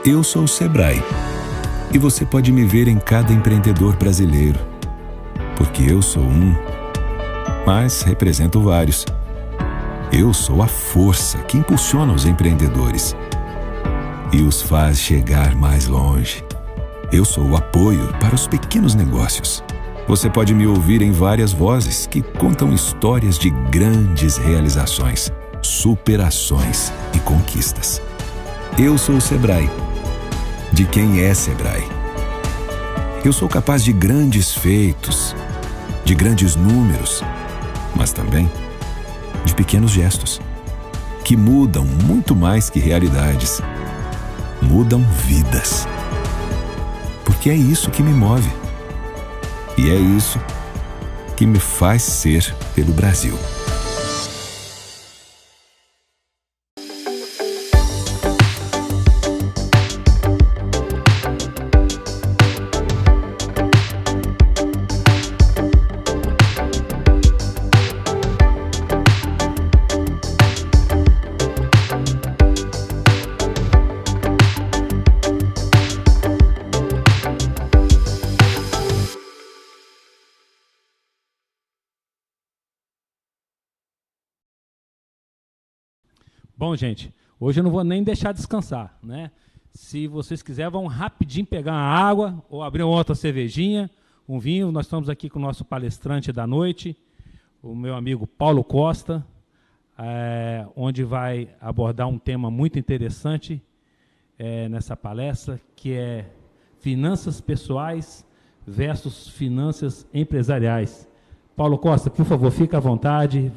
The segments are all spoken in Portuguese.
Eu sou o Sebrae e você pode me ver em cada empreendedor brasileiro, porque eu sou um, mas represento vários. Eu sou a força que impulsiona os empreendedores e os faz chegar mais longe. Eu sou o apoio para os pequenos negócios. Você pode me ouvir em várias vozes que contam histórias de grandes realizações, superações e conquistas. Eu sou o Sebrae. De quem é Sebrae? Eu sou capaz de grandes feitos, de grandes números, mas também de pequenos gestos, que mudam muito mais que realidades. Mudam vidas. Porque é isso que me move. E é isso que me faz ser pelo Brasil. Bom, gente, hoje eu não vou nem deixar descansar, né? Se vocês quiserem, vão rapidinho pegar uma água ou abrir uma outra cervejinha, um vinho. Nós estamos aqui com o nosso palestrante da noite, o meu amigo Paulo Costa, onde vai abordar um tema muito interessante nessa palestra, que é finanças pessoais versus finanças empresariais. Paulo Costa, por favor, fique à vontade,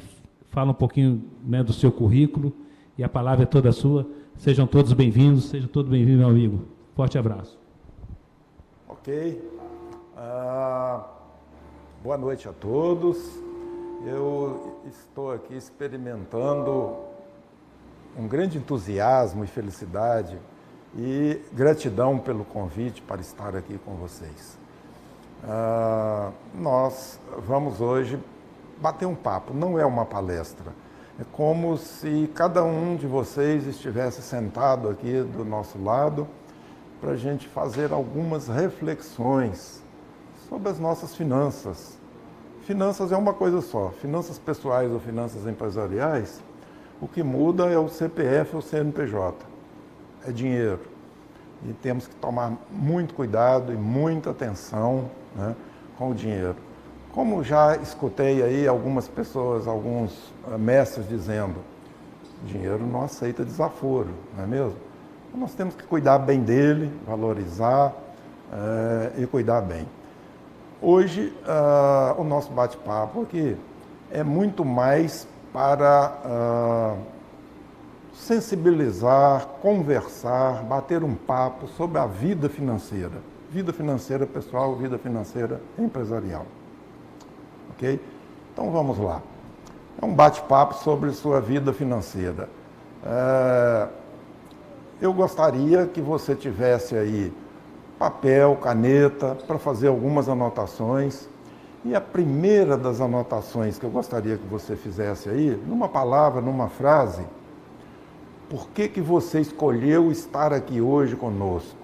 fala um pouquinho, né, do seu currículo. E a palavra é toda sua. Sejam todos bem-vindos, meu amigo. Forte abraço. Ok. Boa noite a todos. Eu estou aqui experimentando um grande entusiasmo e felicidade e gratidão pelo convite para estar aqui com vocês. Nós vamos hoje bater um papo, não é uma palestra. É como se cada um de vocês estivesse sentado aqui do nosso lado para a gente fazer algumas reflexões sobre as nossas finanças. Finanças é uma coisa só, finanças pessoais ou finanças empresariais, o que muda é o CPF ou o CNPJ, é dinheiro. E temos que tomar muito cuidado e muita atenção, né, com o dinheiro. Como já escutei aí algumas pessoas, alguns mestres dizendo, dinheiro não aceita desaforo, não é mesmo? Então, nós temos que cuidar bem dele, valorizar e cuidar bem. Hoje, o nosso bate-papo aqui é muito mais para sensibilizar, conversar, bater um papo sobre a vida financeira pessoal, vida financeira empresarial. Ok? Então vamos lá. É um bate-papo sobre sua vida financeira. Eu gostaria que você tivesse aí papel, caneta, para fazer algumas anotações. E a primeira das anotações que eu gostaria que você fizesse aí, numa palavra, numa frase, por que você escolheu estar aqui hoje conosco?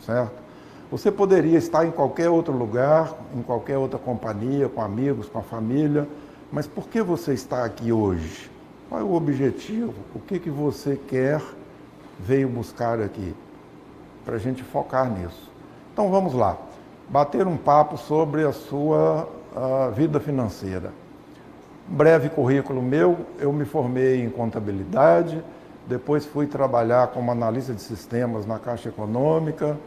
Certo? Você poderia estar em qualquer outro lugar, em qualquer outra companhia, com amigos, com a família, mas por que você está aqui hoje? Qual é o objetivo? O que você veio buscar aqui? Para a gente focar nisso. Então vamos lá, bater um papo sobre a sua vida financeira. Um breve currículo meu, eu me formei em contabilidade, depois fui trabalhar como analista de sistemas na Caixa Econômica,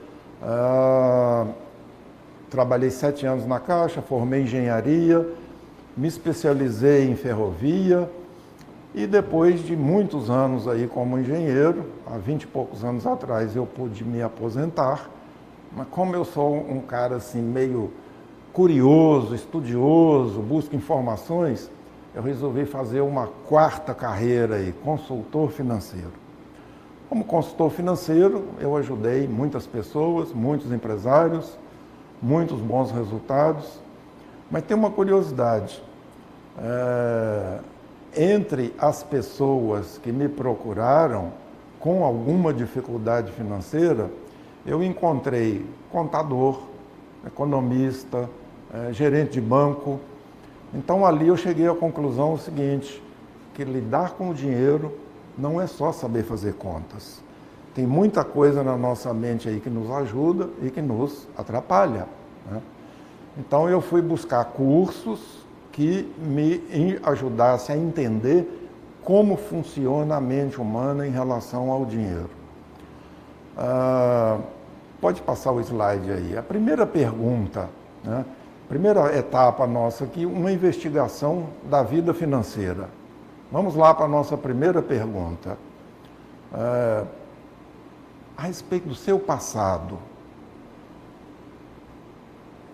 trabalhei 7 anos na Caixa, formei em engenharia, me especializei em ferrovia e depois de muitos anos aí como engenheiro, há 20 e poucos anos atrás eu pude me aposentar, mas como eu sou um cara assim meio curioso, estudioso, busco informações, eu resolvi fazer uma quarta carreira aí, consultor financeiro. Como consultor financeiro, eu ajudei muitas pessoas, muitos empresários, muitos bons resultados, mas tem uma curiosidade. Entre as pessoas que me procuraram, com alguma dificuldade financeira, eu encontrei contador, economista, gerente de banco. Então ali eu cheguei à conclusão seguinte, que lidar com o dinheiro não é só saber fazer contas. Tem muita coisa na nossa mente aí que nos ajuda e que nos atrapalha, né? Então eu fui buscar cursos que me ajudassem a entender como funciona a mente humana em relação ao dinheiro. Pode passar o slide aí. A primeira pergunta, né? Primeira etapa nossa aqui, uma investigação da vida financeira. Vamos lá para a nossa primeira pergunta. A respeito do seu passado,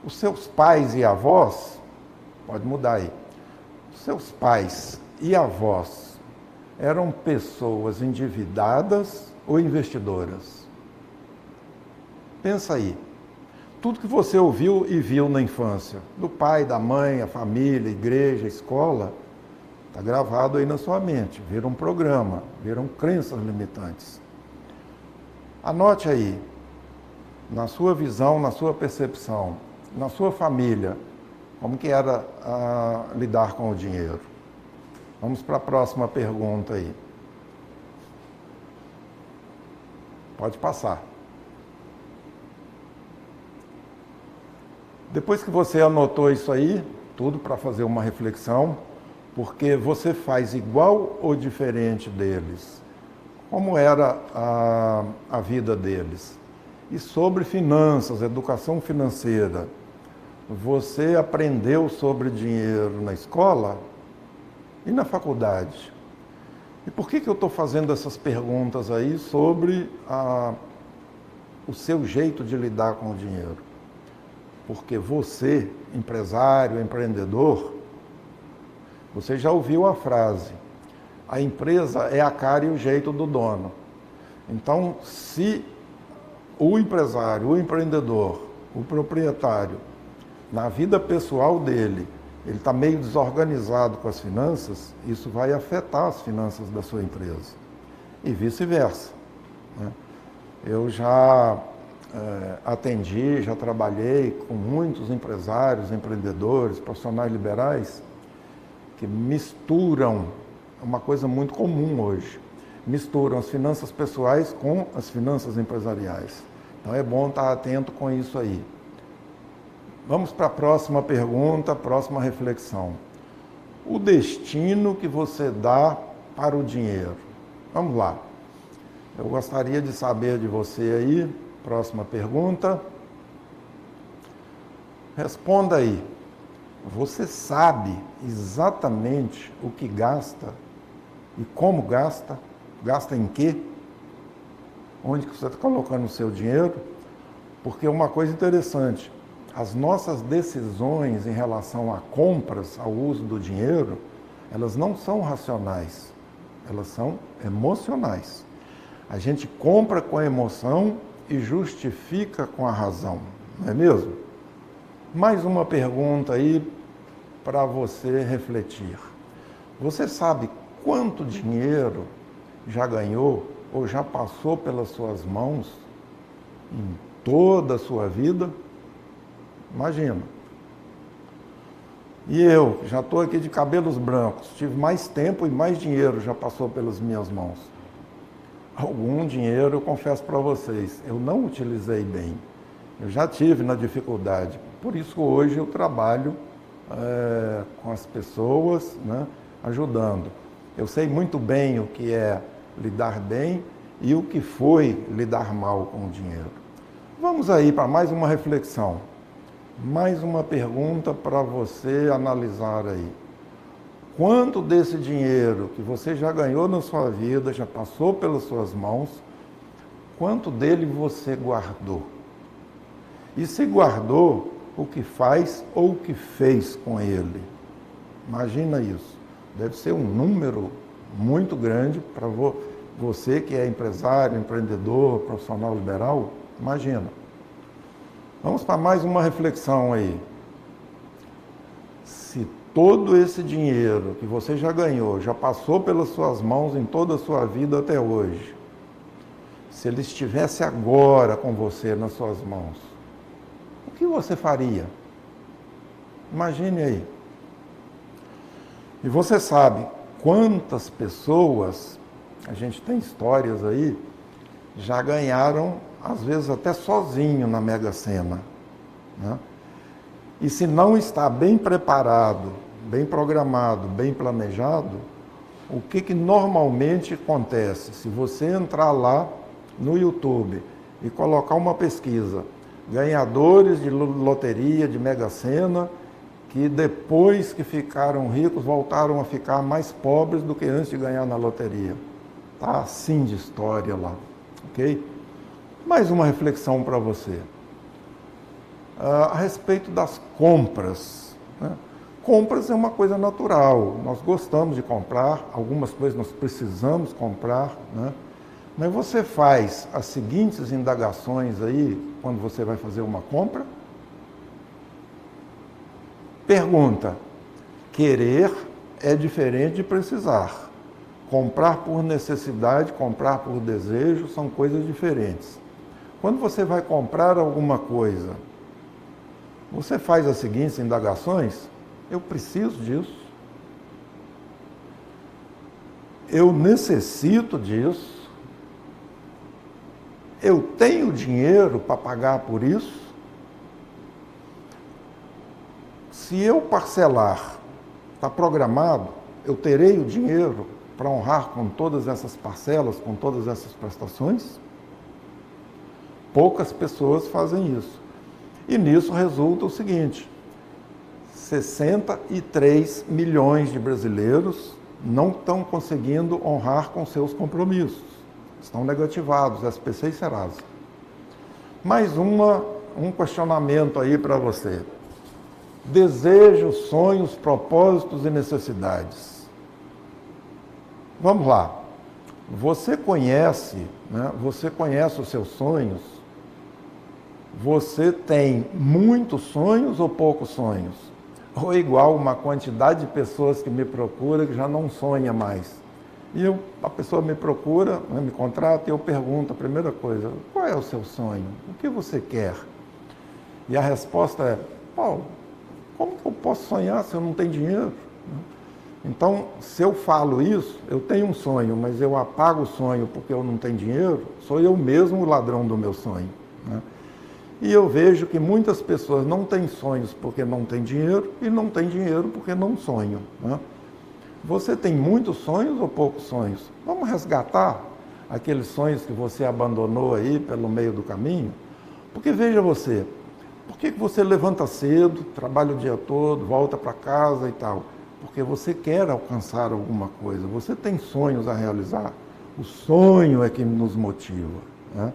os seus pais e avós, pode mudar aí, os seus pais e avós eram pessoas endividadas ou investidoras? Pensa aí. Tudo que você ouviu e viu na infância, do pai, da mãe, a família, a igreja, a escola, está gravado aí na sua mente, vira um programa, viram crenças limitantes. Anote aí, na sua visão, na sua percepção, na sua família, como que era lidar com o dinheiro. Vamos para a próxima pergunta aí. Pode passar. Depois que você anotou isso aí, tudo para fazer uma reflexão, porque você faz igual ou diferente deles? Como era a vida deles? E sobre finanças, educação financeira, você aprendeu sobre dinheiro na escola e na faculdade? E por que eu estou fazendo essas perguntas aí sobre o seu jeito de lidar com o dinheiro? Porque você, empresário, empreendedor, você já ouviu a frase, a empresa é a cara e o jeito do dono. Então, se o empresário, o empreendedor, o proprietário, na vida pessoal dele, ele está meio desorganizado com as finanças, isso vai afetar as finanças da sua empresa. E vice-versa, né? Eu já atendi, já trabalhei com muitos empresários, empreendedores, profissionais liberais, que misturam, uma coisa muito comum hoje, misturam as finanças pessoais com as finanças empresariais. Então é bom estar atento com isso aí. Vamos para a próxima pergunta, próxima reflexão. O destino que você dá para o dinheiro. Vamos lá. Eu gostaria de saber de você aí, próxima pergunta. Responda aí. Você sabe exatamente o que gasta e como gasta? Gasta em quê? Onde que você está colocando o seu dinheiro? Porque uma coisa interessante, as nossas decisões em relação a compras, ao uso do dinheiro, elas não são racionais, elas são emocionais. A gente compra com a emoção e justifica com a razão, não é mesmo? Mais uma pergunta aí para você refletir. Você sabe quanto dinheiro já ganhou ou já passou pelas suas mãos em toda a sua vida? Imagina. E eu, já estou aqui de cabelos brancos, tive mais tempo e mais dinheiro já passou pelas minhas mãos. Algum dinheiro, eu confesso para vocês, eu não utilizei bem. Eu já tive na dificuldade. Por isso hoje eu trabalho com as pessoas, né, ajudando. Eu sei muito bem o que é lidar bem e o que foi lidar mal com o dinheiro. Vamos aí para mais uma reflexão. Mais uma pergunta para você analisar aí. Quanto desse dinheiro que você já ganhou na sua vida, já passou pelas suas mãos, quanto dele você guardou? E se guardou, o que faz ou o que fez com ele? Imagina isso. Deve ser um número muito grande para você que é empresário, empreendedor, profissional liberal. Imagina. Vamos para mais uma reflexão aí. Se todo esse dinheiro que você já ganhou, já passou pelas suas mãos em toda a sua vida até hoje, se ele estivesse agora com você nas suas mãos, o que você faria? Imagine aí. E você sabe quantas pessoas, a gente tem histórias aí, já ganharam, às vezes até sozinho na Mega Sena, né? E se não está bem preparado, bem programado, bem planejado, o que normalmente acontece? Se você entrar lá no YouTube e colocar uma pesquisa, ganhadores de loteria, de Mega Sena, que depois que ficaram ricos, voltaram a ficar mais pobres do que antes de ganhar na loteria. Tá assim de história lá, ok? Mais uma reflexão para você. A respeito das compras, né? Compras é uma coisa natural, nós gostamos de comprar, algumas coisas nós precisamos comprar, né? Mas você faz as seguintes indagações aí, quando você vai fazer uma compra. Pergunta: querer é diferente de precisar. Comprar por necessidade, comprar por desejo, são coisas diferentes. Quando você vai comprar alguma coisa, você faz as seguintes indagações: eu preciso disso? Eu necessito disso? Eu tenho dinheiro para pagar por isso? Se eu parcelar, está programado, eu terei o dinheiro para honrar com todas essas parcelas, com todas essas prestações? Poucas pessoas fazem isso. E nisso resulta o seguinte: 63 milhões de brasileiros não estão conseguindo honrar com seus compromissos. Estão negativados, SPC e Serasa. Mais um questionamento aí para você. Desejos, sonhos, propósitos e necessidades. Vamos lá. Você conhece, né? Você conhece os seus sonhos? Você tem muitos sonhos ou poucos sonhos? Ou igual uma quantidade de pessoas que me procuram que já não sonha mais. E a pessoa me procura, né, me contrata e eu pergunto a primeira coisa: qual é o seu sonho? O que você quer? E a resposta é: Paulo, como que eu posso sonhar se eu não tenho dinheiro? Então, se eu falo isso, eu tenho um sonho, mas eu apago o sonho porque eu não tenho dinheiro, sou eu mesmo o ladrão do meu sonho, né? E eu vejo que muitas pessoas não têm sonhos porque não têm dinheiro e não têm dinheiro porque não sonham, né? Você tem muitos sonhos ou poucos sonhos? Vamos resgatar aqueles sonhos que você abandonou aí pelo meio do caminho? Porque veja você, por que você levanta cedo, trabalha o dia todo, volta para casa e tal? Porque você quer alcançar alguma coisa, você tem sonhos a realizar. O sonho é que nos motiva, né?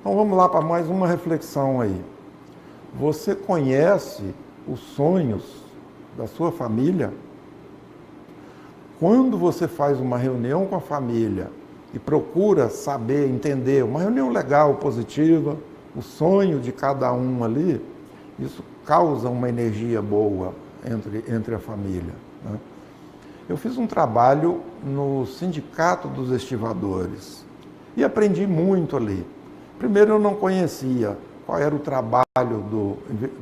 Então vamos lá para mais uma reflexão aí. Você conhece os sonhos da sua família? Quando você faz uma reunião com a família e procura saber, entender, uma reunião legal, positiva, o sonho de cada um ali, isso causa uma energia boa entre a família, né? Eu fiz um trabalho no Sindicato dos Estivadores e aprendi muito ali. Primeiro, eu não conhecia qual era o trabalho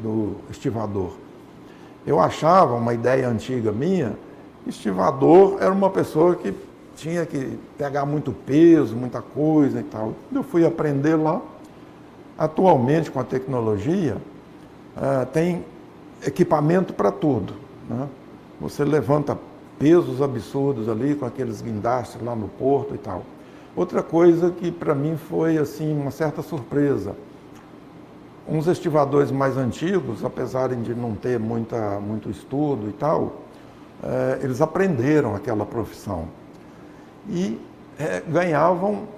do estivador. Eu achava, uma ideia antiga minha, estivador era uma pessoa que tinha que pegar muito peso, muita coisa e tal. Eu fui aprender lá. Atualmente, com a tecnologia, tem equipamento para tudo, né? Você levanta pesos absurdos ali com aqueles guindastes lá no porto e tal. Outra coisa que para mim foi assim uma certa surpresa. Uns estivadores mais antigos, apesar de não ter muito estudo e tal, eles aprenderam aquela profissão e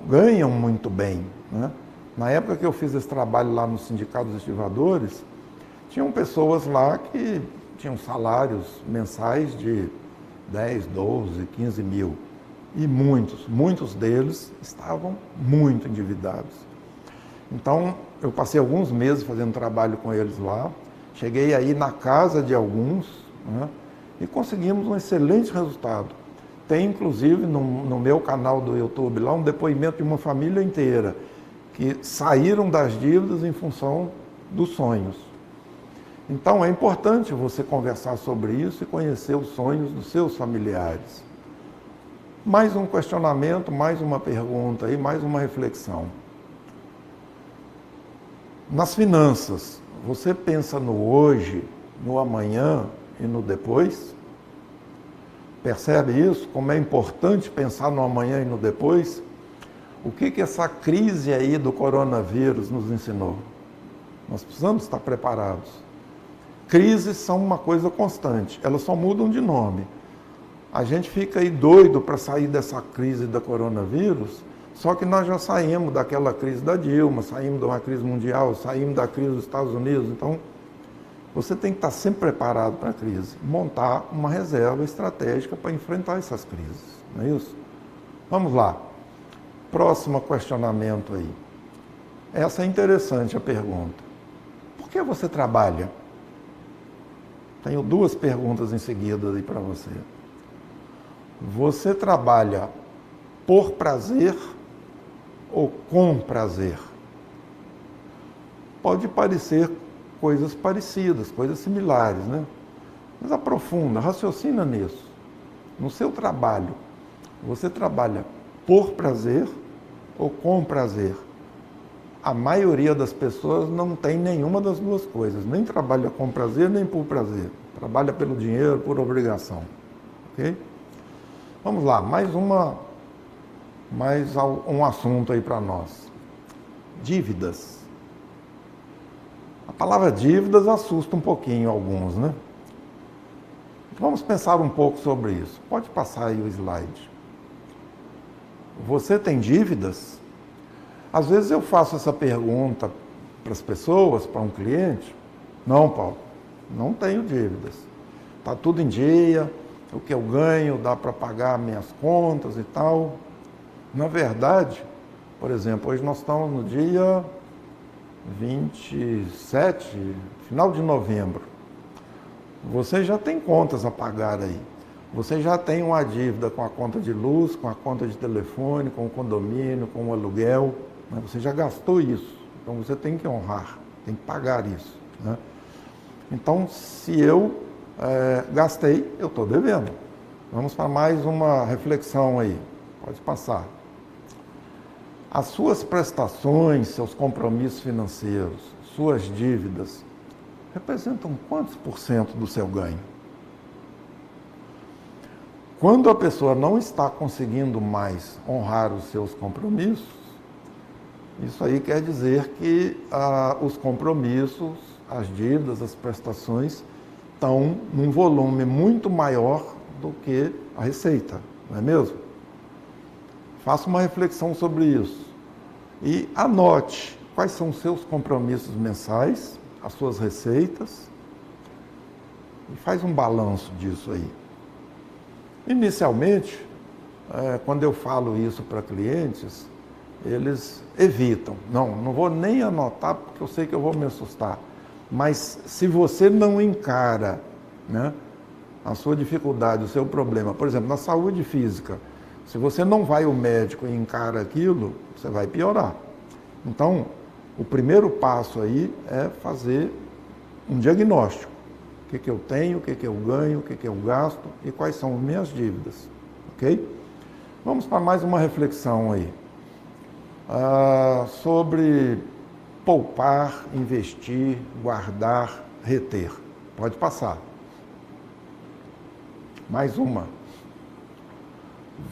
ganham muito bem, né? Na época que eu fiz esse trabalho lá no Sindicato dos Estivadores, tinham pessoas lá que tinham salários mensais de 10, 12, 15 mil. E muitos deles estavam muito endividados. Então, eu passei alguns meses fazendo trabalho com eles lá, cheguei aí na casa de alguns, né, e conseguimos um excelente resultado. Tem, inclusive, no meu canal do YouTube, lá um depoimento de uma família inteira que saíram das dívidas em função dos sonhos. Então, é importante você conversar sobre isso e conhecer os sonhos dos seus familiares. Mais um questionamento, mais uma pergunta e mais uma reflexão. Nas finanças, você pensa no hoje, no amanhã e no depois? Percebe isso? Como é importante pensar no amanhã e no depois? O que essa crise aí do coronavírus nos ensinou? Nós precisamos estar preparados. Crises são uma coisa constante, elas só mudam de nome. A gente fica aí doido para sair dessa crise do coronavírus, só que nós já saímos daquela crise da Dilma, saímos de uma crise mundial, saímos da crise dos Estados Unidos. Então, você tem que estar sempre preparado para a crise, montar uma reserva estratégica para enfrentar essas crises, não é isso? Vamos lá. Próximo questionamento aí. Essa é interessante a pergunta. Por que você trabalha? Tenho duas perguntas em seguida aí para você. Você trabalha por prazer ou com prazer? Pode parecer coisas parecidas, coisas similares, né? Mas aprofunda, raciocina nisso. No seu trabalho, você trabalha por prazer ou com prazer? A maioria das pessoas não tem nenhuma das duas coisas. Nem trabalha com prazer, nem por prazer. Trabalha pelo dinheiro, por obrigação. Ok? Vamos lá, mais um assunto aí para nós. Dívidas. A palavra dívidas assusta um pouquinho alguns, né? Vamos pensar um pouco sobre isso. Pode passar aí o slide. Você tem dívidas? Às vezes eu faço essa pergunta para as pessoas, para um cliente. Não, Paulo, não tenho dívidas. Está tudo em dia, o que eu ganho dá para pagar minhas contas e tal. Na verdade, por exemplo, hoje nós estamos no dia 27, final de novembro. Você já tem contas a pagar aí. Você já tem uma dívida com a conta de luz, com a conta de telefone, com o condomínio, com o aluguel. Né? Você já gastou isso. Então você tem que honrar, tem que pagar isso. Né? Então, se eu gastei, eu estou devendo. Vamos para mais uma reflexão aí. Pode passar. As suas prestações, seus compromissos financeiros, suas dívidas, representam quantos por cento do seu ganho? Quando a pessoa não está conseguindo mais honrar os seus compromissos, isso aí quer dizer que os compromissos, as dívidas, as prestações estão num volume muito maior do que a receita, não é mesmo? Faça uma reflexão sobre isso e anote quais são os seus compromissos mensais, as suas receitas e faz um balanço disso aí. Inicialmente, quando eu falo isso para clientes, eles evitam. Não vou nem anotar porque eu sei que eu vou me assustar. Mas se você não encara, né, a sua dificuldade, o seu problema, por exemplo, na saúde física, se você não vai ao médico e encara aquilo, você vai piorar. Então, o primeiro passo aí é fazer um diagnóstico. O que eu tenho, o que eu ganho, o que eu gasto e quais são as minhas dívidas. Ok? Vamos para mais uma reflexão aí. Sobre poupar, investir, guardar, reter. Pode passar. Mais uma.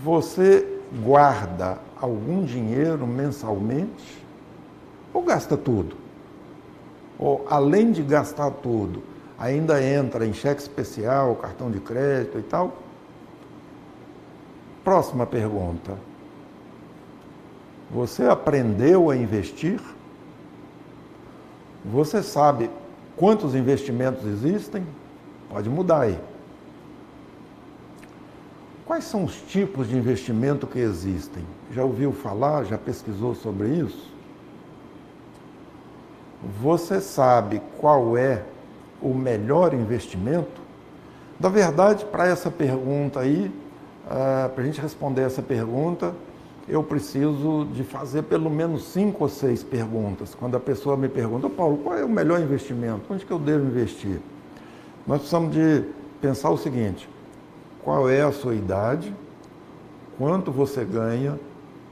Você guarda algum dinheiro mensalmente ou gasta tudo? Ou, além de gastar tudo, ainda entra em cheque especial, cartão de crédito e tal? Próxima pergunta. Você aprendeu a investir? Você sabe quantos investimentos existem? Pode mudar aí. Quais são os tipos de investimento que existem? Já ouviu falar? Já pesquisou sobre isso? Você sabe qual é o melhor investimento? Na verdade, para essa pergunta aí, para a gente responder essa pergunta, eu preciso de fazer pelo menos 5 ou 6 perguntas. Quando a pessoa me pergunta, Paulo, qual é o melhor investimento? Onde que eu devo investir? Nós precisamos de pensar o seguinte: qual é a sua idade, quanto você ganha,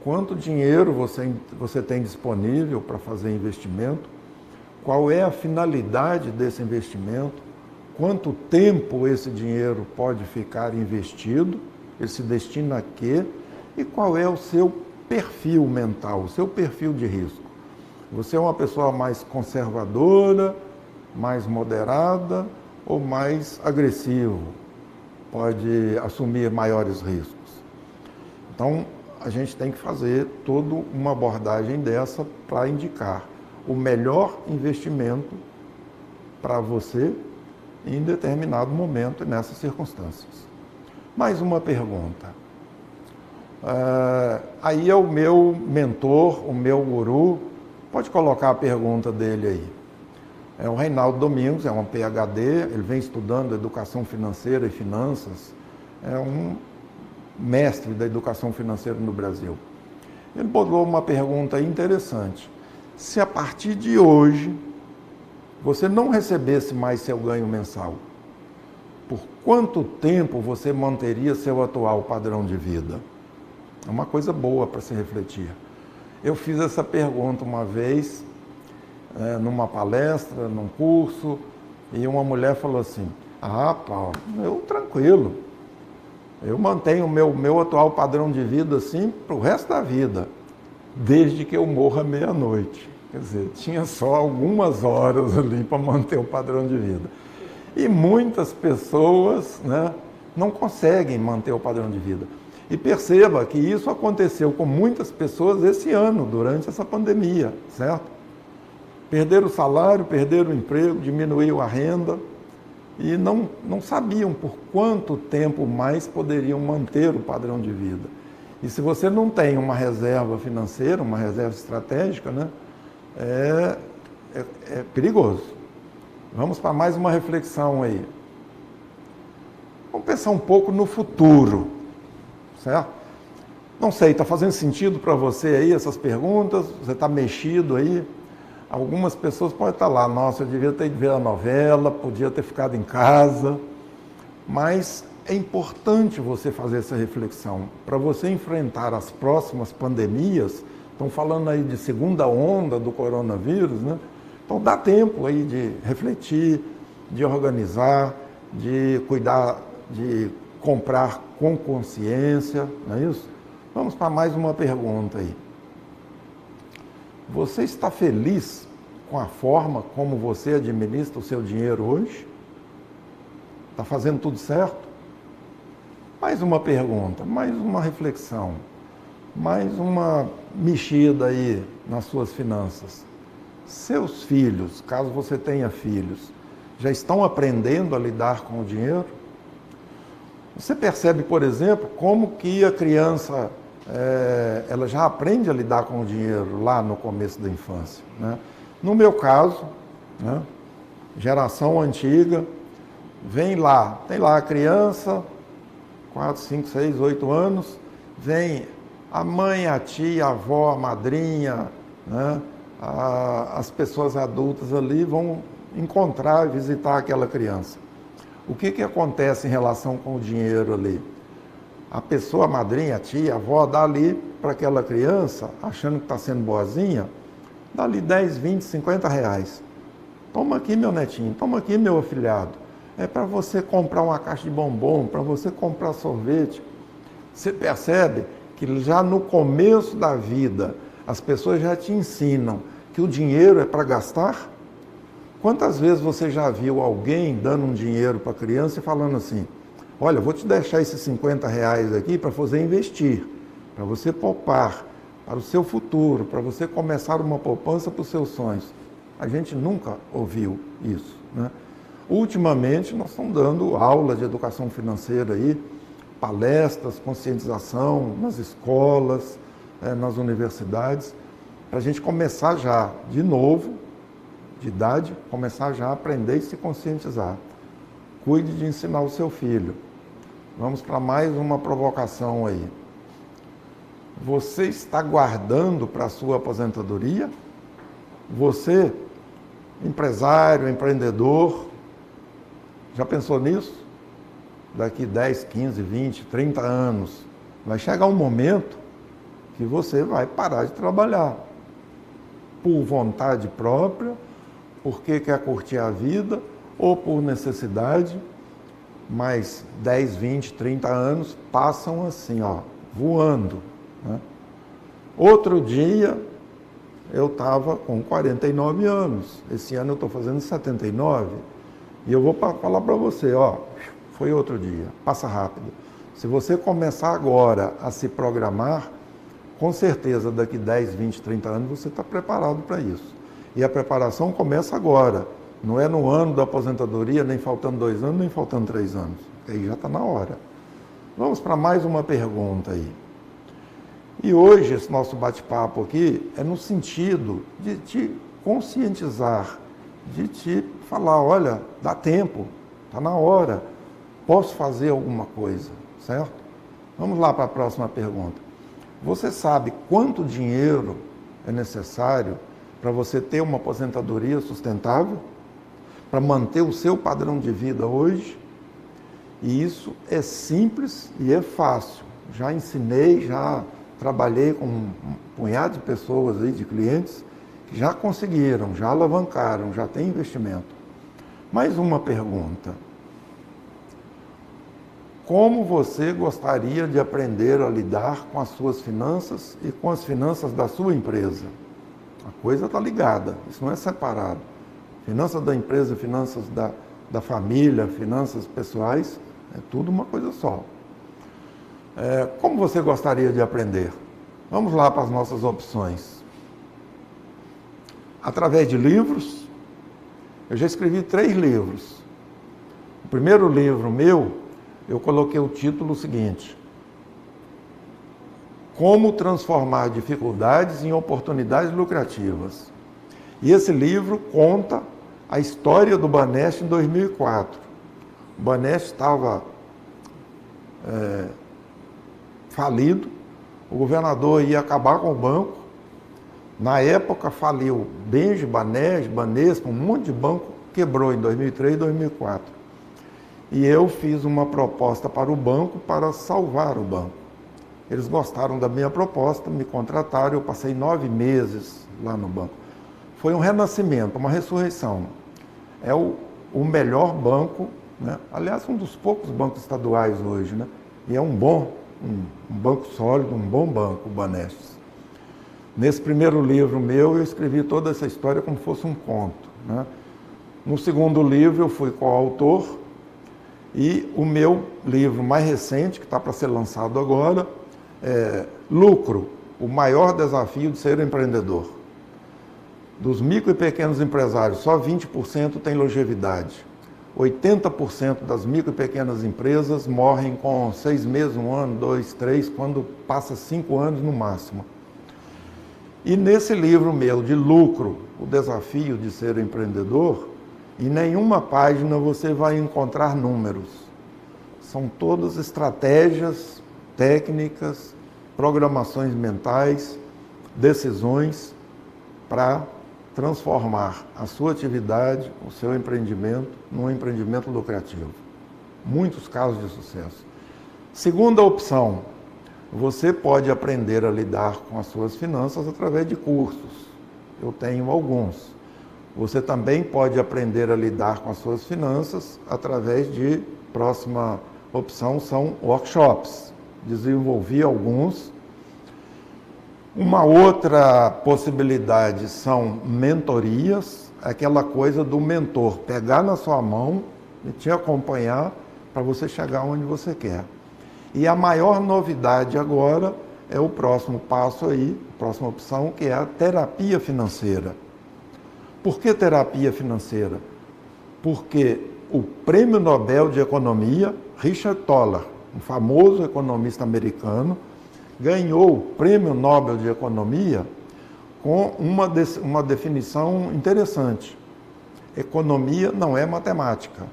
quanto dinheiro você tem disponível para fazer investimento, qual é a finalidade desse investimento, quanto tempo esse dinheiro pode ficar investido, ele se destina a quê, e qual é o seu perfil mental, o seu perfil de risco. Você é uma pessoa mais conservadora, mais moderada ou mais agressivo? Pode assumir maiores riscos. Então, a gente tem que fazer toda uma abordagem dessa para indicar o melhor investimento para você em determinado momento e nessas circunstâncias. Mais uma pergunta. Aí é o meu mentor, o meu guru, pode colocar a pergunta dele aí. É o Reinaldo Domingos, é um PhD, ele vem estudando educação financeira e finanças, é um mestre da educação financeira no Brasil. Ele botou uma pergunta interessante. Se a partir de hoje você não recebesse mais seu ganho mensal, por quanto tempo você manteria seu atual padrão de vida? É uma coisa boa para se refletir. Eu fiz essa pergunta uma vez, numa palestra, num curso, e uma mulher falou assim, Paulo, eu tranquilo, eu mantenho o meu atual padrão de vida assim para o resto da vida, desde que eu morra meia-noite. Quer dizer, tinha só algumas horas ali para manter o padrão de vida. E muitas pessoas, né, não conseguem manter o padrão de vida. E perceba que isso aconteceu com muitas pessoas esse ano, durante essa pandemia, certo? Perderam o salário, perderam o emprego, diminuiu a renda e não sabiam por quanto tempo mais poderiam manter o padrão de vida. E se você não tem uma reserva financeira, uma reserva estratégica, né, é perigoso. Vamos para mais uma reflexão aí. Vamos pensar um pouco no futuro, certo? Não sei, está fazendo sentido para você aí essas perguntas? Você está mexido aí? Algumas pessoas podem estar lá, nossa, eu devia ter ido ver a novela, podia ter ficado em casa, mas é importante você fazer essa reflexão. Para você enfrentar as próximas pandemias, estão falando aí de segunda onda do coronavírus, né? Então dá tempo aí de refletir, de organizar, de cuidar, de comprar com consciência, não é isso? Vamos para mais uma pergunta aí. Você está feliz com a forma como você administra o seu dinheiro hoje? Está fazendo tudo certo? Mais uma pergunta, mais uma reflexão, mais uma mexida aí nas suas finanças. Seus filhos, caso você tenha filhos, já estão aprendendo a lidar com o dinheiro? Você percebe, por exemplo, como que a criança ela já aprende a lidar com o dinheiro lá no começo da infância, né? No meu caso, né, geração antiga, vem lá, tem lá a criança, 4, 5, 6, 8 anos, vem a mãe, a tia, a avó, a madrinha, né, as pessoas adultas ali vão encontrar e visitar aquela criança. O que acontece em relação com o dinheiro ali? A pessoa, a madrinha, a tia, a avó, dá ali para aquela criança, achando que está sendo boazinha, dá ali 10, 20, 50 reais. Toma aqui, meu netinho, toma aqui, meu afilhado. É para você comprar uma caixa de bombom, para você comprar sorvete. Você percebe que já no começo da vida, as pessoas já te ensinam que o dinheiro é para gastar? Quantas vezes você já viu alguém dando um dinheiro para a criança e falando assim, olha, vou te deixar esses 50 reais aqui para você investir, para você poupar, para o seu futuro, para você começar uma poupança para os seus sonhos. A gente nunca ouviu isso, né? Ultimamente, nós estamos dando aula de educação financeira aí, palestras, conscientização nas escolas, nas universidades, para a gente começar já, de novo, de idade, começar já a aprender e se conscientizar. Cuide de ensinar o seu filho. Vamos para mais uma provocação aí. Você está guardando para a sua aposentadoria? Você, empresário, empreendedor, já pensou nisso? Daqui 10, 15, 20, 30 anos, vai chegar um momento que você vai parar de trabalhar. Por vontade própria, porque quer curtir a vida, ou por necessidade, mas 10, 20, 30 anos passam assim, ó, voando, né? Outro dia, eu estava com 49 anos, esse ano eu estou fazendo 79, e eu vou falar para você, ó, foi outro dia, passa rápido. Se você começar agora a se programar, com certeza daqui 10, 20, 30 anos você está preparado para isso. E a preparação começa agora. Não é no ano da aposentadoria, nem faltando 2 anos, nem faltando 3 anos. Aí já está na hora. Vamos para mais uma pergunta aí. E hoje esse nosso bate-papo aqui é no sentido de te conscientizar, de te falar, olha, dá tempo, está na hora, posso fazer alguma coisa, certo? Vamos lá para a próxima pergunta. Você sabe quanto dinheiro é necessário para você ter uma aposentadoria sustentável? Para manter o seu padrão de vida hoje? E isso é simples e é fácil. Já ensinei, já trabalhei com um punhado de pessoas aí, de clientes, que já conseguiram, já alavancaram, já tem investimento. Mais uma pergunta. Como você gostaria de aprender a lidar com as suas finanças e com as finanças da sua empresa? A coisa está ligada, isso não é separado. Finanças da empresa, finanças da família, finanças pessoais, é tudo uma coisa só. Como você gostaria de aprender? Vamos lá para as nossas opções. Através de livros, eu já escrevi 3 livros. O primeiro livro meu, eu coloquei o título seguinte: Como transformar dificuldades em oportunidades lucrativas. E esse livro conta a história do Banesp em 2004. O Banesp estava falido, o governador ia acabar com o banco. Na época faliu Benj, Banesp, um monte de banco quebrou em 2003 e 2004. E eu fiz uma proposta para o banco para salvar o banco. Eles gostaram da minha proposta, me contrataram, eu passei 9 meses lá no banco. Foi um renascimento, uma ressurreição. É o melhor banco, né? Aliás, um dos poucos bancos estaduais hoje, né? E é um banco sólido, um bom banco, o Banesp. Nesse primeiro livro meu, eu escrevi toda essa história como fosse um conto, né? No segundo livro, eu fui coautor, e o meu livro mais recente, que está para ser lançado agora, é Lucro, o maior desafio de ser empreendedor. Dos micro e pequenos empresários, só 20% tem longevidade. 80% das micro e pequenas empresas morrem com 6 meses, 1 ano, 2, 3, quando passa 5 anos no máximo. E nesse livro meu de Lucro, o desafio de ser empreendedor, em nenhuma página você vai encontrar números. São todas estratégias, técnicas, programações mentais, decisões para transformar a sua atividade, o seu empreendimento, num empreendimento lucrativo. Muitos casos de sucesso. Segunda opção, você pode aprender a lidar com as suas finanças através de cursos. Eu tenho alguns. Você também pode aprender a lidar com as suas finanças através de, próxima opção, são workshops. Desenvolvi alguns. Uma outra possibilidade são mentorias, aquela coisa do mentor pegar na sua mão e te acompanhar para você chegar onde você quer. E a maior novidade agora é o próximo passo aí, a próxima opção, que é a terapia financeira. Por que terapia financeira? Porque o Prêmio Nobel de Economia, Richard Thaler, um famoso economista americano, ganhou o Prêmio Nobel de Economia com uma definição interessante. Economia não é matemática.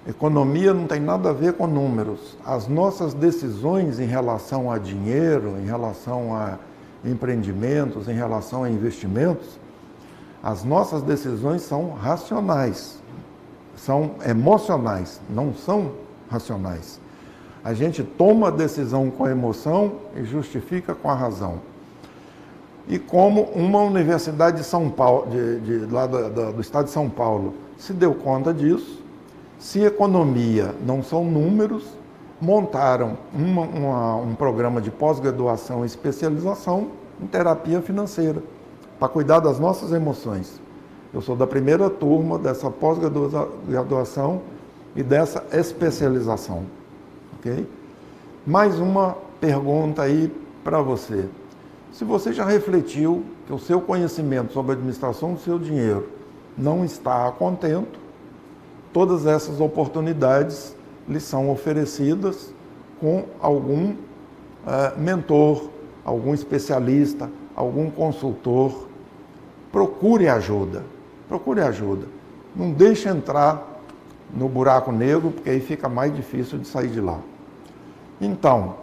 Economia não tem nada a ver com números. As nossas decisões em relação a dinheiro, em relação a empreendimentos, em relação a investimentos, as nossas decisões são racionais, são emocionais, não são racionais. A gente toma a decisão com a emoção e justifica com a razão. E como uma universidade de São Paulo, lá do estado de São Paulo, se deu conta disso, se economia não são números, montaram um programa de pós-graduação e especialização em terapia financeira, para cuidar das nossas emoções. Eu sou da primeira turma dessa pós-graduação e dessa especialização. Okay? Mais uma pergunta aí para você. Se você já refletiu que o seu conhecimento sobre a administração do seu dinheiro não está a contento, todas essas oportunidades lhe são oferecidas com algum mentor, algum especialista, algum consultor. Procure ajuda, procure ajuda. Não deixe entrar no buraco negro, porque aí fica mais difícil de sair de lá. Então,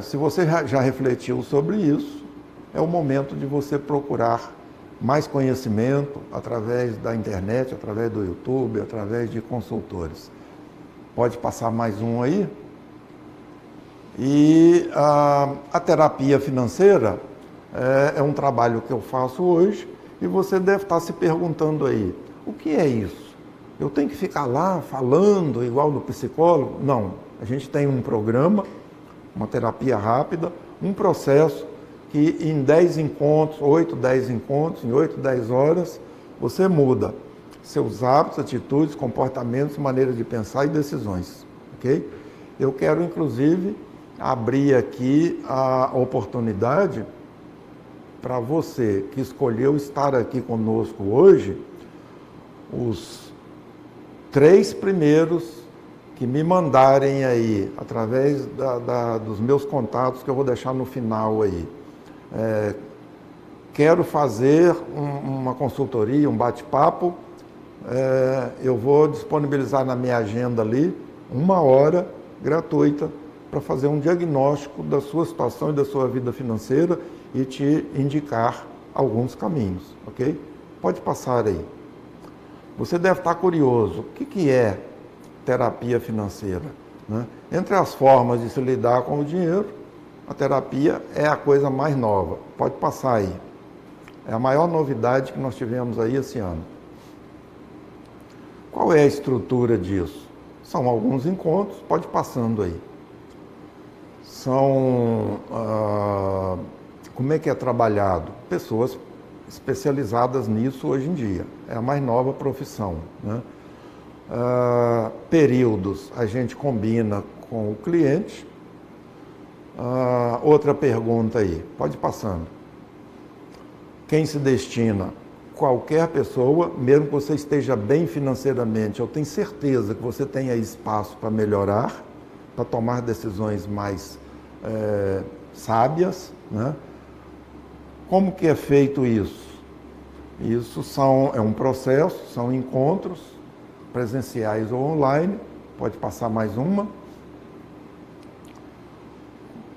se você já refletiu sobre isso, é o momento de você procurar mais conhecimento através da internet, através do YouTube, através de consultores. Pode passar mais um aí. E a terapia financeira é um trabalho que eu faço hoje e você deve estar se perguntando aí, o que é isso? Eu tenho que ficar lá falando igual do psicólogo? Não, a gente tem um programa, uma terapia rápida, um processo que em 10 encontros, 8, 10 encontros, em 8, 10 horas, você muda seus hábitos, atitudes, comportamentos, maneira de pensar e decisões, ok? Eu quero, inclusive, abrir aqui a oportunidade para você que escolheu estar aqui conosco hoje, os 3 primeiros que me mandarem aí, através dos meus contatos que eu vou deixar no final aí. Quero fazer uma consultoria, um bate-papo, eu vou disponibilizar na minha agenda ali 1 hora gratuita para fazer um diagnóstico da sua situação e da sua vida financeira e te indicar alguns caminhos, ok? Pode passar aí. Você deve estar curioso, o que é terapia financeira? Né? Entre as formas de se lidar com o dinheiro, a terapia é a coisa mais nova. Pode passar aí. É a maior novidade que nós tivemos aí esse ano. Qual é a estrutura disso? São alguns encontros, pode passando aí. São, como é que é trabalhado? Pessoas especializadas nisso hoje em dia. É a mais nova profissão, né? Períodos, a gente combina com o cliente. Outra pergunta aí, pode ir passando. Quem se destina? Qualquer pessoa, mesmo que você esteja bem financeiramente, eu tenho certeza que você tem aí espaço para melhorar, para tomar decisões mais sábias, né? Como que é feito isso? Isso é um processo, são encontros presenciais ou online, pode passar mais uma.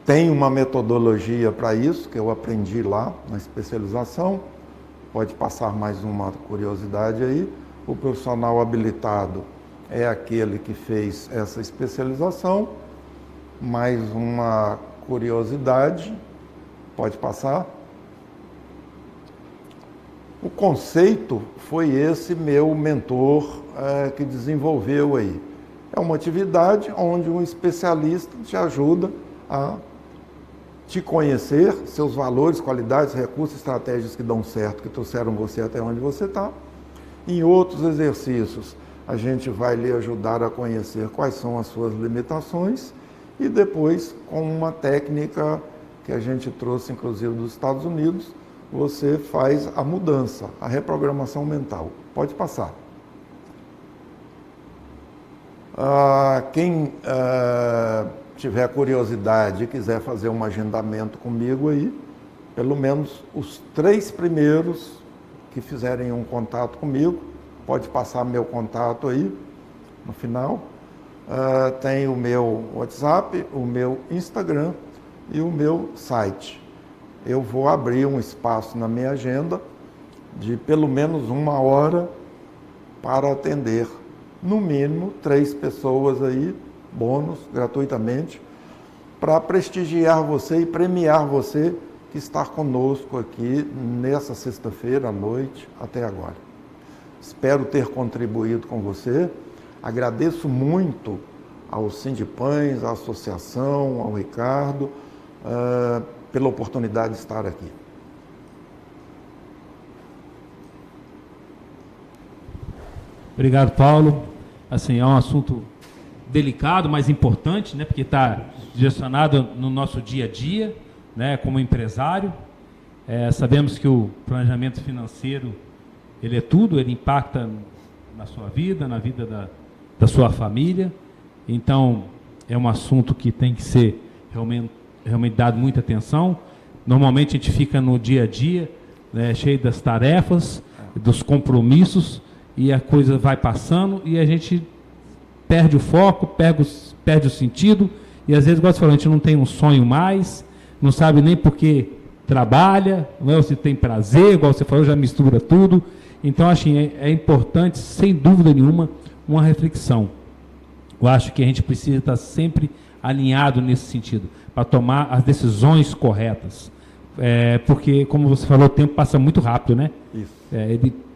Tem uma metodologia para isso, que eu aprendi lá na especialização. Pode passar mais uma curiosidade aí. O profissional habilitado é aquele que fez essa especialização. Mais uma curiosidade, pode passar. O conceito foi esse meu mentor que desenvolveu aí. É uma atividade onde um especialista te ajuda a te conhecer, seus valores, qualidades, recursos, estratégias que dão certo, que trouxeram você até onde você está. Em outros exercícios, a gente vai lhe ajudar a conhecer quais são as suas limitações e depois, com uma técnica que a gente trouxe, inclusive, dos Estados Unidos, você faz a mudança, a reprogramação mental. Pode passar. Quem tiver curiosidade e quiser fazer um agendamento comigo aí, pelo menos os 3 primeiros que fizerem um contato comigo, pode passar meu contato aí, no final. Tem o meu WhatsApp, o meu Instagram e o meu site. Eu vou abrir um espaço na minha agenda de pelo menos 1 hora para atender, no mínimo, 3 pessoas aí, bônus, gratuitamente, para prestigiar você e premiar você que está conosco aqui nessa sexta-feira à noite até agora. Espero ter contribuído com você. Agradeço muito ao Sindipães, à associação, ao Ricardo, pela oportunidade de estar aqui. Obrigado, Paulo. Assim, é um assunto delicado, mas importante, né? Porque está direcionado no nosso dia a dia, né? Como empresário. Sabemos que o planejamento financeiro, ele é tudo, ele impacta na sua vida, na vida da sua família. Então, é um assunto que tem que ser realmente dado muita atenção. Normalmente a gente fica no dia a dia, né, cheio das tarefas, dos compromissos, e a coisa vai passando e a gente perde o foco, perde o sentido, e às vezes, igual você falou, a gente não tem um sonho mais, não sabe nem por que trabalha, não é, se tem prazer, igual você falou, já mistura tudo. Então, assim, é importante, sem dúvida nenhuma, uma reflexão. Eu acho que a gente precisa estar sempre alinhado nesse sentido, para tomar as decisões corretas. Porque, como você falou, o tempo passa muito rápido, né? Isso.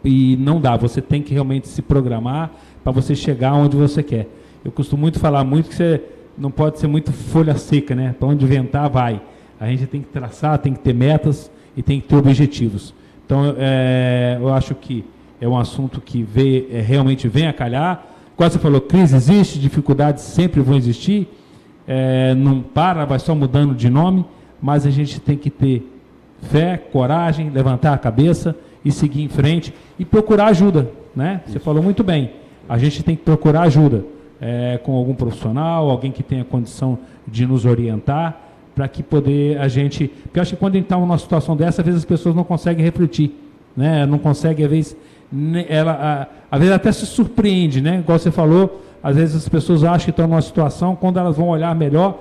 E não dá, você tem que realmente se programar para você chegar onde você quer. Eu costumo falar muito que você não pode ser muito folha seca, né? Para onde ventar, vai. A gente tem que traçar, tem que ter metas e tem que ter objetivos. Então, eu acho que é um assunto que realmente vem a calhar. Como você falou, crise existe, dificuldades sempre vão existir, não vai só mudando de nome, mas a gente tem que ter fé, coragem, levantar a cabeça e seguir em frente e procurar ajuda, né? Você falou muito bem, a gente tem que procurar ajuda com algum profissional, alguém que tenha condição de nos orientar, para que poder a gente... Porque eu acho que quando a gente está numa situação dessa, às vezes as pessoas não conseguem refletir, né? Não conseguem, às vezes, às vezes até se surpreende, né? Igual você falou, às vezes as pessoas acham que estão numa situação, quando elas vão olhar melhor,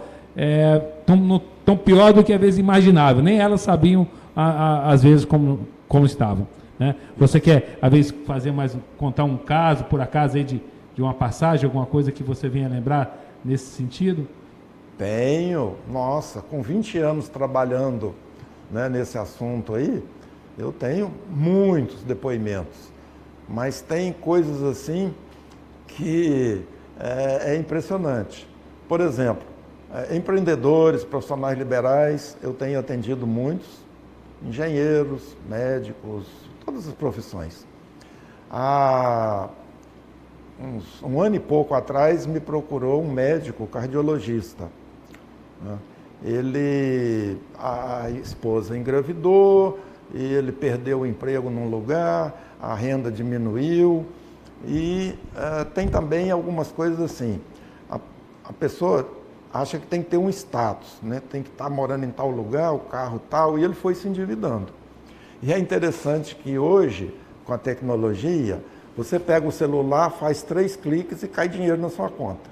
tão pior do que às vezes imaginável. Nem elas sabiam, às vezes, como estavam, né? Você quer, às vezes, contar um caso, por acaso, aí de uma passagem, alguma coisa que você venha lembrar nesse sentido? Tenho. Nossa, com 20 anos trabalhando, né, nesse assunto aí, eu tenho muitos depoimentos. Mas tem coisas assim que é impressionante. Por exemplo, empreendedores, profissionais liberais, eu tenho atendido muitos, engenheiros, médicos, todas as profissões. Há um ano e pouco atrás me procurou um médico cardiologista. A esposa engravidou, ele perdeu o emprego num lugar, a renda diminuiu e tem também algumas coisas assim. A pessoa acha que tem que ter um status, né? Tem que estar morando em tal lugar, o carro tal, e ele foi se endividando. E é interessante que hoje, com a tecnologia, você pega o celular, faz 3 cliques e cai dinheiro na sua conta.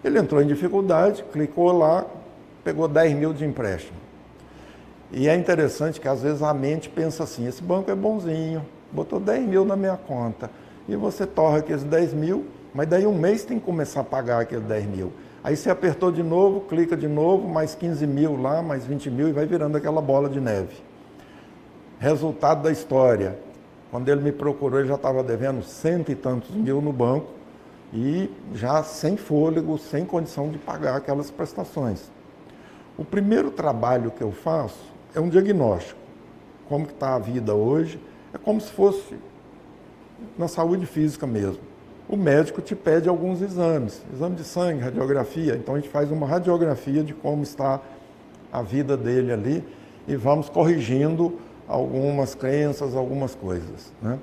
Ele entrou em dificuldade, clicou lá, pegou 10 mil de empréstimo. E é interessante que às vezes a mente pensa assim, esse banco é bonzinho, botou 10 mil na minha conta, e você torra aqueles 10 mil, mas daí um mês tem que começar a pagar aqueles 10 mil. Aí você apertou de novo, clica de novo, mais 15 mil lá, mais 20 mil, e vai virando aquela bola de neve. Resultado da história, quando ele me procurou, ele já estava devendo 100 e tantos mil no banco, e já sem fôlego, sem condição de pagar aquelas prestações. O primeiro trabalho que eu faço é um diagnóstico. Como que está a vida hoje? É como se fosse na saúde física mesmo. O médico te pede alguns exames, exame de sangue, radiografia. Então a gente faz uma radiografia de como está a vida dele ali e vamos corrigindo algumas crenças, algumas coisas, né?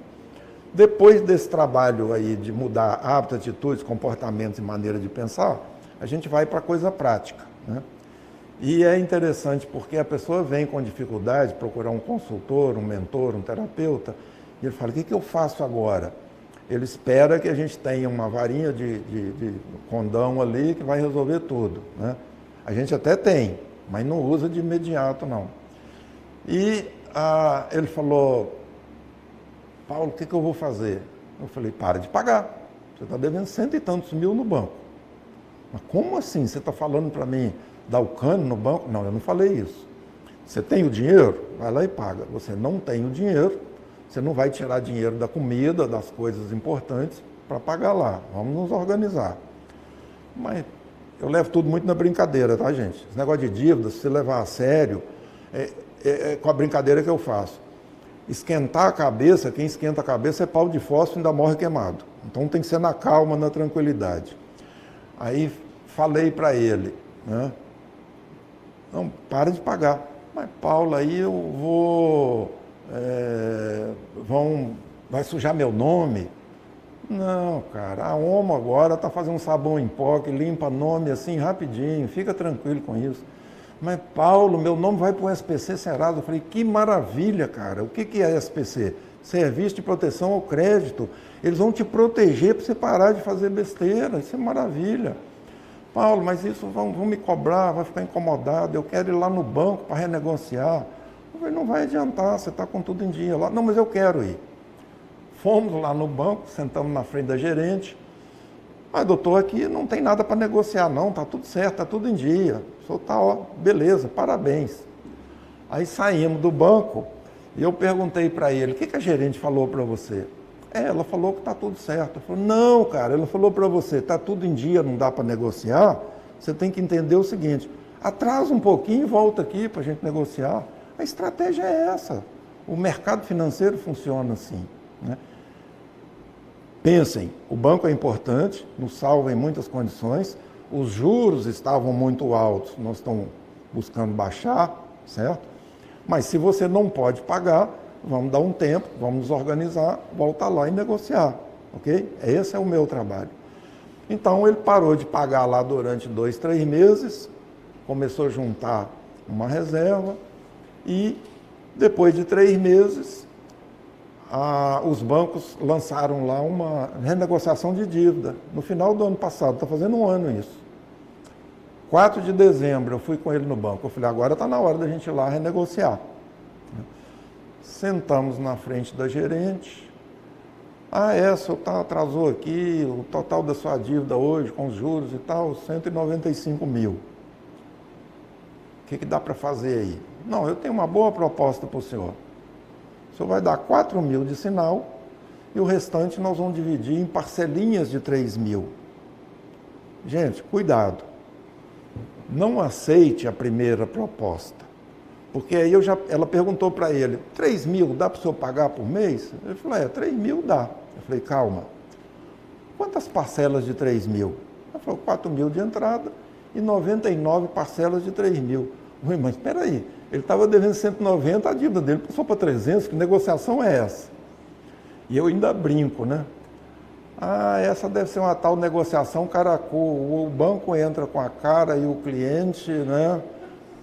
Depois desse trabalho aí de mudar hábitos, atitudes, comportamentos e maneira de pensar, a gente vai para a coisa prática, né? E é interessante porque a pessoa vem com dificuldade procurar um consultor, um mentor, um terapeuta, e ele fala, o que eu faço agora? Ele espera que a gente tenha uma varinha de condão ali que vai resolver tudo, né? A gente até tem, mas não usa de imediato, não. E ele falou, Paulo, o que eu vou fazer? Eu falei, para de pagar. Você está devendo 100 e tantos mil no banco. Mas como assim? Você está falando para mim dar o cano no banco? Não, eu não falei isso. Você tem o dinheiro? Vai lá e paga. Você não tem o dinheiro, você não vai tirar dinheiro da comida, das coisas importantes, para pagar lá. Vamos nos organizar. Mas eu levo tudo muito na brincadeira, tá, gente? Esse negócio de dívida, se você levar a sério, é com a brincadeira que eu faço. Esquentar a cabeça, quem esquenta a cabeça é pau de fósforo e ainda morre queimado. Então tem que ser na calma, na tranquilidade. Aí falei para ele, né? Não, para de pagar. Mas Paulo, aí eu vou... vai sujar meu nome? Não, cara, a Omo agora está fazendo um sabão em pó que limpa nome assim rapidinho, fica tranquilo com isso. Mas Paulo, meu nome vai para o SPC Serasa. Eu falei, que maravilha, cara, o que é SPC? Serviço de Proteção ao Crédito. Eles vão te proteger para você parar de fazer besteira, isso é maravilha. Paulo, mas isso vão me cobrar, vai ficar incomodado, eu quero ir lá no banco para renegociar. Eu falei, não vai adiantar, você está com tudo em dia lá. Não, mas eu quero ir. Fomos lá no banco, sentamos na frente da gerente. Mas doutor, aqui não tem nada para negociar não, está tudo certo, está tudo em dia. O senhor está, ó, beleza, parabéns. Aí saímos do banco e eu perguntei para ele, o que a gerente falou para você? Ela falou que está tudo certo. Eu falei, não, cara, ela falou para você, está tudo em dia, não dá para negociar, você tem que entender o seguinte, atrasa um pouquinho e volta aqui para a gente negociar. A estratégia é essa. O mercado financeiro funciona assim, né? Pensem, o banco é importante, nos salva em muitas condições, os juros estavam muito altos, nós estamos buscando baixar, certo? Mas se você não pode pagar, vamos dar um tempo, vamos nos organizar, voltar lá e negociar, ok? Esse é o meu trabalho. Então ele parou de pagar lá durante 2, 3 meses, começou a juntar uma reserva e depois de 3 meses os bancos lançaram lá uma renegociação de dívida. No final do ano passado, está fazendo um ano isso. 4 de dezembro eu fui com ele no banco, eu falei, agora está na hora da gente ir lá renegociar. Sentamos na frente da gerente. Essa atrasou aqui, o total da sua dívida hoje, com os juros e tal, 195 mil. O que dá para fazer aí? Não, eu tenho uma boa proposta para o senhor. O senhor vai dar 4 mil de sinal e o restante nós vamos dividir em parcelinhas de 3 mil. Gente, cuidado. Não aceite a primeira proposta. Porque aí ela perguntou para ele, 3 mil dá para o senhor pagar por mês? Ele falou, 3 mil dá. Eu falei, calma, quantas parcelas de 3 mil? Ela falou, 4 mil de entrada e 99 parcelas de 3 mil. Ui, mas espera aí, ele estava devendo 190, a dívida dele passou para 300, que negociação é essa? E eu ainda brinco, né? Essa deve ser uma tal negociação caracu, o banco entra com a cara e o cliente, né?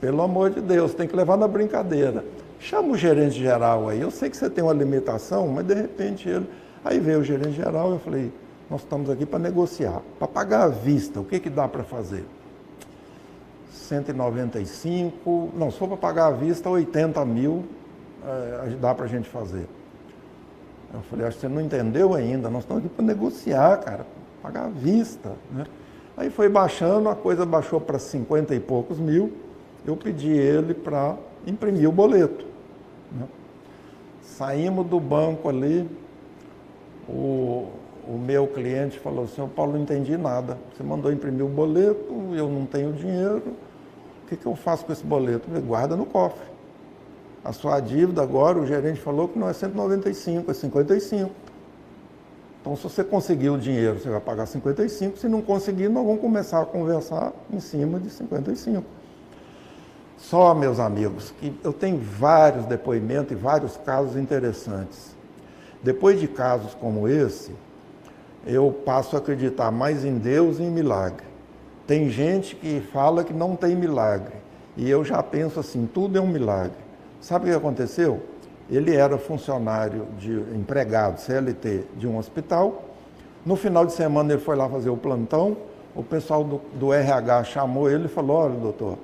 Pelo amor de Deus, tem que levar na brincadeira. Chama o gerente geral aí, eu sei que você tem uma limitação, mas de repente ele... Aí veio o gerente geral e eu falei, nós estamos aqui para negociar, para pagar à vista, o que dá para fazer? 195, não, se for para pagar à vista, 80 mil dá para a gente fazer. Eu falei, acho que você não entendeu ainda, nós estamos aqui para negociar, cara, pagar à vista, né? Aí foi baixando, a coisa baixou para 50 e poucos mil, eu pedi ele para imprimir o boleto, né? Saímos do banco ali, o meu cliente falou assim, Paulo, não entendi nada, você mandou imprimir o boleto, eu não tenho dinheiro, o que eu faço com esse boleto? Eu falei, guarda no cofre. A sua dívida agora, o gerente falou que não é 195, é 55. Então, se você conseguir o dinheiro, você vai pagar 55, se não conseguir, nós vamos começar a conversar em cima de 55. Só, meus amigos, que eu tenho vários depoimentos e vários casos interessantes. Depois de casos como esse, eu passo a acreditar mais em Deus e em milagre. Tem gente que fala que não tem milagre, e eu já penso assim, tudo é um milagre. Sabe o que aconteceu? Ele era funcionário empregado CLT de um hospital. No final de semana ele foi lá fazer o plantão. O pessoal do RH chamou ele e falou: olha, doutor,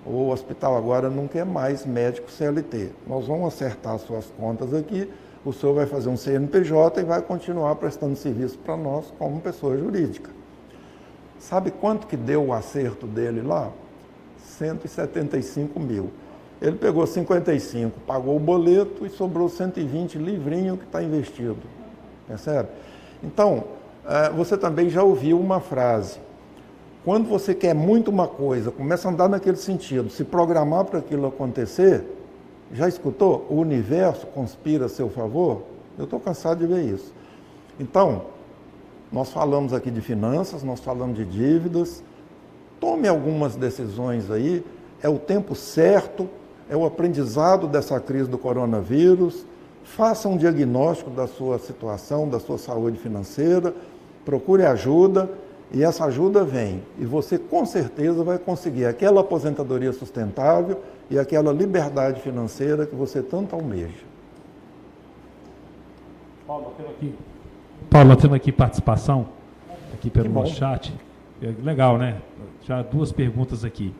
o hospital agora não quer mais médico CLT. Nós vamos acertar suas contas aqui, o senhor vai fazer um CNPJ e vai continuar prestando serviço para nós como pessoa jurídica. Sabe quanto que deu o acerto dele lá? 175 mil. Ele pegou 55, pagou o boleto e sobrou 120 livrinho que está investido. Percebe? Então, você também já ouviu uma frase. Quando você quer muito uma coisa, começa a andar naquele sentido, se programar para aquilo acontecer, já escutou? O universo conspira a seu favor? Eu estou cansado de ver isso. Então, nós falamos aqui de finanças, nós falamos de dívidas. Tome algumas decisões aí, é o tempo certo, é o aprendizado dessa crise do coronavírus. Faça um diagnóstico da sua situação, da sua saúde financeira, procure ajuda e essa ajuda vem. E você com certeza vai conseguir aquela aposentadoria sustentável e aquela liberdade financeira que você tanto almeja. Paulo, temos aqui participação aqui pelo nosso chat. Legal, né? Já 2 perguntas aqui.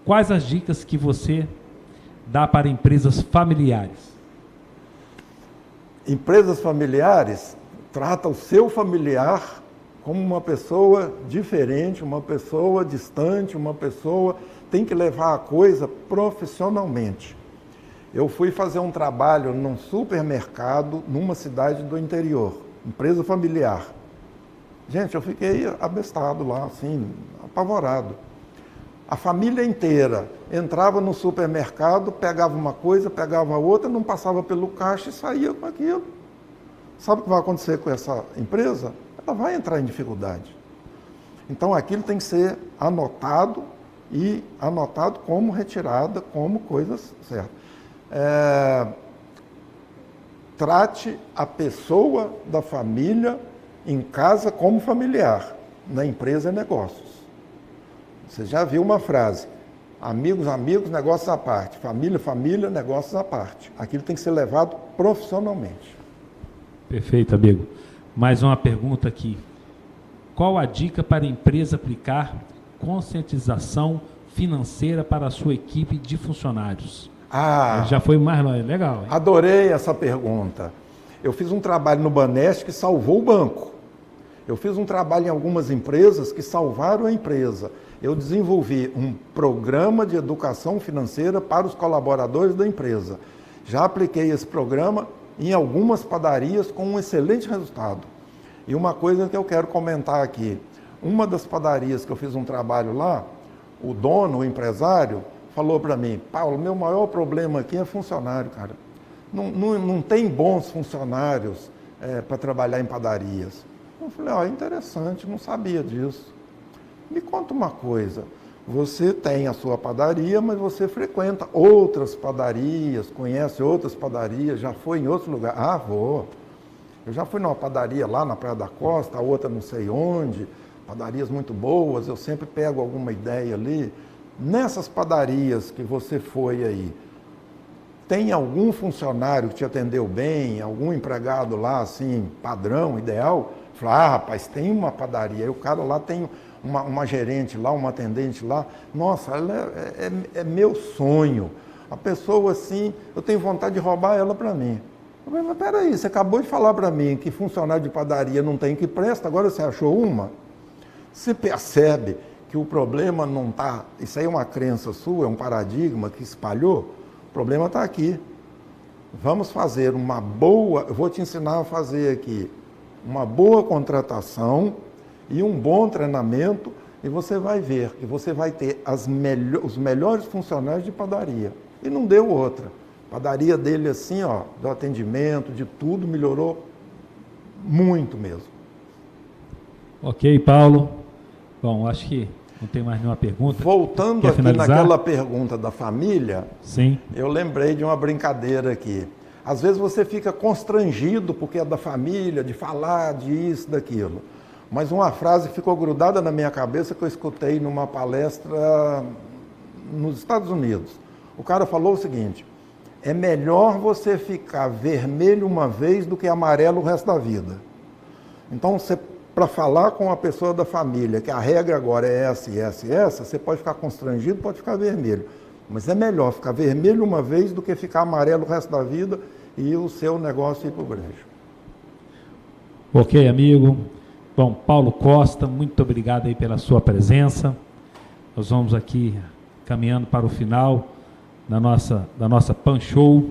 Quais as dicas que você dá para empresas familiares? Empresas familiares, trata o seu familiar como uma pessoa diferente, uma pessoa distante, uma pessoa... Tem que levar a coisa profissionalmente. Eu fui fazer um trabalho num supermercado, numa cidade do interior, empresa familiar. Gente, eu fiquei abestado lá, assim, apavorado. A família inteira entrava no supermercado, pegava uma coisa, pegava outra, não passava pelo caixa e saía com aquilo. Sabe o que vai acontecer com essa empresa? Ela vai entrar em dificuldade. Então, aquilo tem que ser anotado e anotado como retirada, como coisas certas. Trate a pessoa da família em casa como familiar, na empresa é negócios. Você já viu uma frase, amigos, amigos, negócios à parte, família, família, negócios à parte. Aquilo tem que ser levado profissionalmente. Perfeito, amigo. Mais uma pergunta aqui. Qual a dica para a empresa aplicar conscientização financeira para a sua equipe de funcionários? Já foi mais legal, hein? Adorei essa pergunta. Eu fiz um trabalho no Banesp que salvou o banco. Eu fiz um trabalho em algumas empresas que salvaram a empresa. Eu desenvolvi um programa de educação financeira para os colaboradores da empresa. Já apliquei esse programa em algumas padarias com um excelente resultado. E uma coisa que eu quero comentar aqui. Uma das padarias que eu fiz um trabalho lá, o dono, o empresário, falou para mim: Paulo, meu maior problema aqui é funcionário, cara. Não tem bons funcionários para trabalhar em padarias. Eu falei: interessante, não sabia disso. Me conta uma coisa, você tem a sua padaria, mas você frequenta outras padarias, conhece outras padarias, já foi em outro lugar? Vou. Eu já fui numa padaria lá na Praia da Costa, a outra não sei onde, padarias muito boas, eu sempre pego alguma ideia ali. Nessas padarias que você foi aí, tem algum funcionário que te atendeu bem, algum empregado lá, assim, padrão, ideal? Falei: rapaz, tem uma padaria, aí o cara lá tem uma gerente lá, uma atendente lá, nossa, ela é meu sonho. A pessoa assim, eu tenho vontade de roubar ela para mim. Eu falei: mas peraí, você acabou de falar para mim que funcionário de padaria não tem que presta, agora você achou uma? Você percebe que o problema não está... Isso aí é uma crença sua, é um paradigma que espalhou? O problema está aqui. Vamos fazer uma boa... Eu vou te ensinar a fazer aqui uma boa contratação e um bom treinamento e você vai ver que você vai ter os melhores funcionários de padaria. E não deu outra. A padaria dele assim, do atendimento, de tudo, melhorou muito mesmo. Ok, Paulo. Bom, acho que não tem mais nenhuma pergunta. Voltando Quer aqui finalizar? naquela pergunta da família, sim, eu lembrei de uma brincadeira aqui. Às vezes você fica constrangido porque é da família, de falar disso, daquilo. Mas uma frase ficou grudada na minha cabeça que eu escutei numa palestra nos Estados Unidos. O cara falou o seguinte: É melhor você ficar vermelho uma vez do que amarelo o resto da vida. Então, para falar com a pessoa da família que a regra agora é essa e essa e essa, você pode ficar constrangido, pode ficar vermelho. Mas é melhor ficar vermelho uma vez do que ficar amarelo o resto da vida e o seu negócio ir para o brejo. Ok, amigo. Bom, Paulo Costa, muito obrigado aí pela sua presença. Nós vamos aqui caminhando para o final da nossa Pan Show.